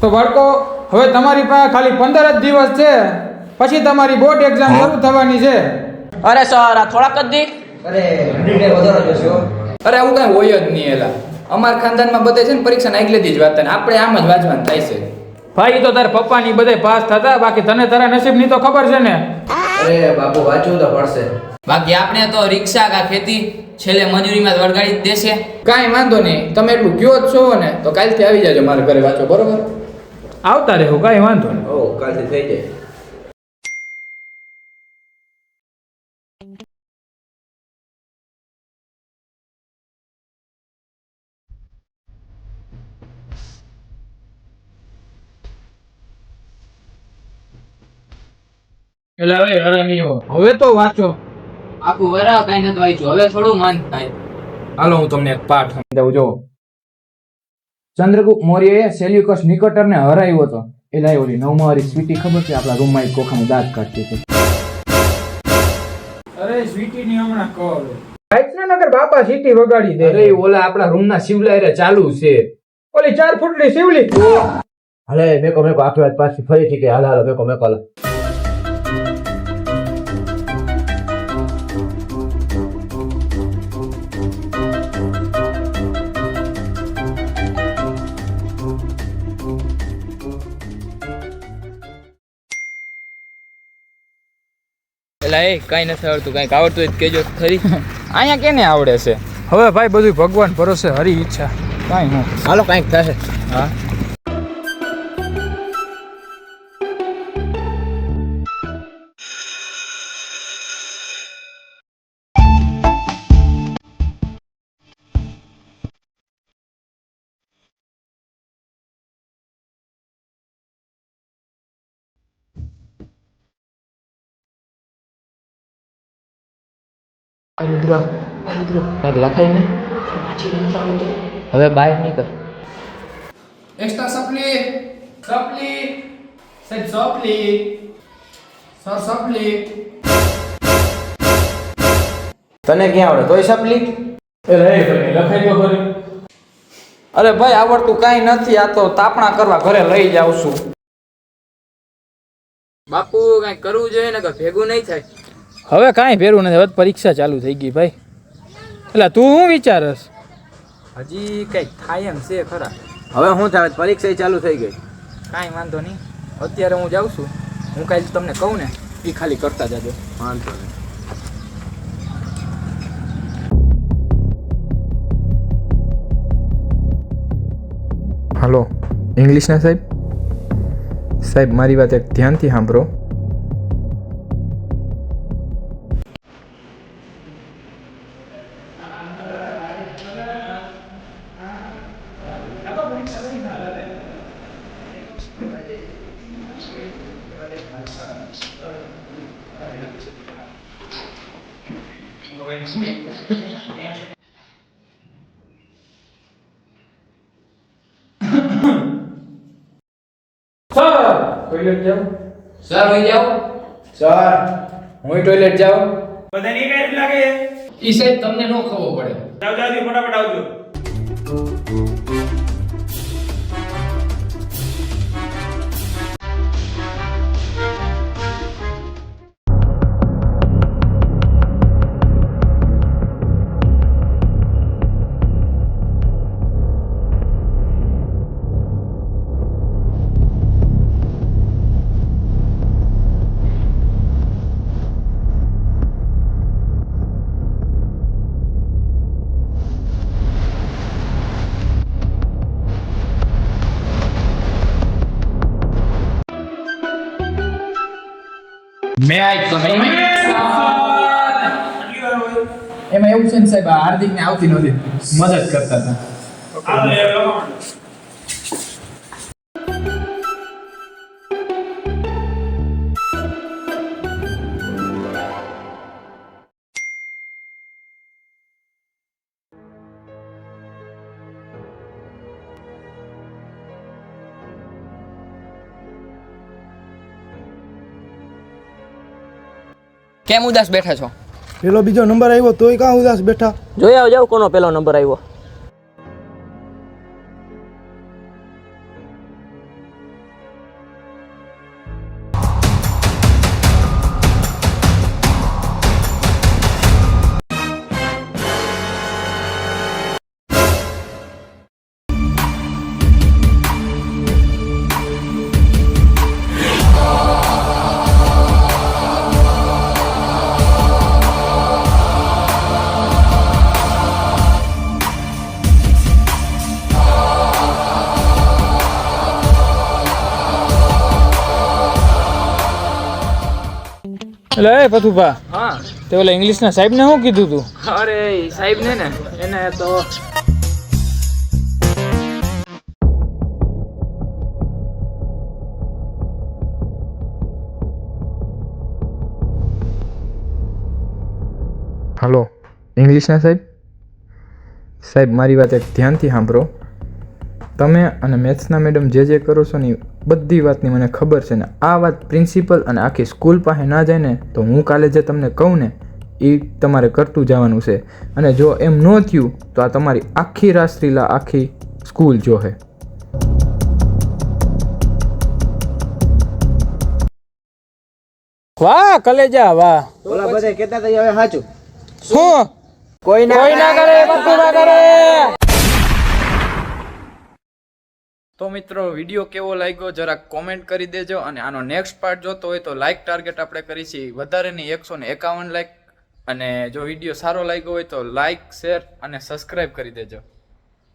તો બાળકો હવે તમારી પાસે ખાલી 15 જ દિવસ છે, પછી તમારી બોર્ડ એક્ઝામ શરૂ થવાની છે. અરે સર આ થોડાક જ દી. અરે વધારે જોશો. અરે આવું કઈ હોય જ નહીં. એલા અમારા ખાનદાનમાં બધે છે ને પરીક્ષા આગલેથી જ વાંચતા ને આપણે આમ જ વાંચવાનું થાય છે. ભાઈ તો તારા પપ્પાની બધે પાસ થતા, બાકી તને તારા નસીબની તો ખબર છે ને. અરે બાપુ વાંચવું તો પડશે. બાકી આપણે તો રિક્ષા કા ખેતી છેલ્લે મજૂરીમાં વળગાડી જ દેશે. કાંઈ વાંધો નહીં, તમે એટલું કયો જ છો ને તો કાલથી આવી જાજો મારા ઘરે વાંચો, બરોબર? આવતા રહેવું, કાંઈ વાંધો નહીં. ઓ કાલથી થઈ જાય. હવે તો વાંચો. આખું વરા કઈ નથી વાંચ્યું, હવે થોડું મન થાય. હાલો હું તમને એક પાઠ સમજાવું. જો ચંદ્રગુપ્ત મૌર્યએ સેલ્યુકસ નિકેટરને હરાવ્યો હતો. એટલે ઓલી 9મા વાળી સ્વીટી ખબર છે, આપણા રૂમમાં એક કોખાનું દાંત કાઢતી હતી. અરે સ્વીટી ની હમણાં કોલ નગર બાપા સીટી વગાડી દે. અરે ઓલા આપણા રૂમના શિવલાયરે ચાલુ છે. ઓલી 4 ફૂટની શિવલી. હાલે મેકો આખી વાત પાછી ફરીથી કે હાલ મેકો હાલ. એલા એ કાંઈ નથી આવડતું, કાંઈક આવડતું હોય તો કહેજો ખરી. અહીંયા કેને આવડે છે? હવે ભાઈ બધું ભગવાન ભરોસે, હરી ઈચ્છા. કાંઈ ન હાલો કાંઈક થશે. હા લખાય ને હવે બહાર નીકળ. એક્સ્ટ્રા સપ્લી સપ્લી સાહેબ સપ્લી સર સપ્લી. તને ક્યાં આવડે તોય સપલી? લખાઈ દો ખરી. અરે ભાઈ આવડતું કાંઈ નથી, આ તો તાપણા કરવા ઘરે લઈ જાઉં છું. બાપુ કાંઈ કરવું જોઈએ ને કે ભેગું નહીં થાય. હવે કાંઈ ફેરવું નથી, હવે પરીક્ષા ચાલુ થઈ ગઈ ભાઈ. એટલે તું શું વિચારસ? હજી કંઈક થાય એમ છે ખરા. હવે શું થાય? પરીક્ષા ચાલુ થઈ ગઈ. કાંઈ વાંધો નહીં, અત્યારે હું જાઉં છું. હું કાંઈ તમને કહું ને એ ખાલી કરતા જાજો. વાંધો નહીં. હલો ઇંગ્લિશના સાહેબ. સાહેબ મારી વાત એક ધ્યાનથી સાંભળો. ટોયલેટ જાવ સર હોઈ જાઓ. સર હું ટોયલેટ જાઉં. બધાને એક જ લાગે છે. ઈ સાહેબ તમને નો ખબર પડે. જાઓ જાઓ ફટાફટ આવજો. મે આઈ કમ ઇન? એમાં એવું છે ને સાહેબ, આ હાર્દિકને આવતી નહોતી, મદદ કરતા હતા. હાલો યાર લખો. કેમ ઉદાસ બેઠા છો? પેલો બીજો નંબર આવ્યો તોય કાં ઉદાસ બેઠા? જોઈ આવજો કોનો પેલો નંબર આવ્યો. એટલે એ પથુભા હા તે ઓલા ઇંગ્લિશના સાહેબને શું કીધું તું? અરે સાહેબ ને એને તો હલો ઇંગ્લિશના સાહેબ મારી વાત એક ધ્યાનથી સાંભળો. તમે અને મેથ્સના મેડમ જે કરો છો ને એ બધી વાતની મને ખબર છે ને આ વાત પ્રિન્સિપલ અને આખી સ્કૂલ પાસે ના જાય ને તો હું કાલે જે તમને કહું ને એ તમારે કરતું જવાનું છે. અને જો એમ ન થયું તો આ તમારી આખી રાસલીલા આખી સ્કૂલ જોહે. વાહ કલેજા વાહ. ઓલા બધા કહેતા હતા હવે સાચું. શું કોઈ કોઈ ના કરે પથુભા કરે. તો મિત્રો વિડીયો કેવો લાગ્યો જરાક કોમેન્ટ કરી દેજો અને આનો નેક્સ્ટ પાર્ટ જોતો હોય તો લાઇક ટાર્ગેટ આપણે કરી છીએ વધારેની 151 લાઇક. અને જો વિડીયો સારો લાગ્યો હોય તો લાઇક શેર અને સબસ્ક્રાઈબ કરી દેજો.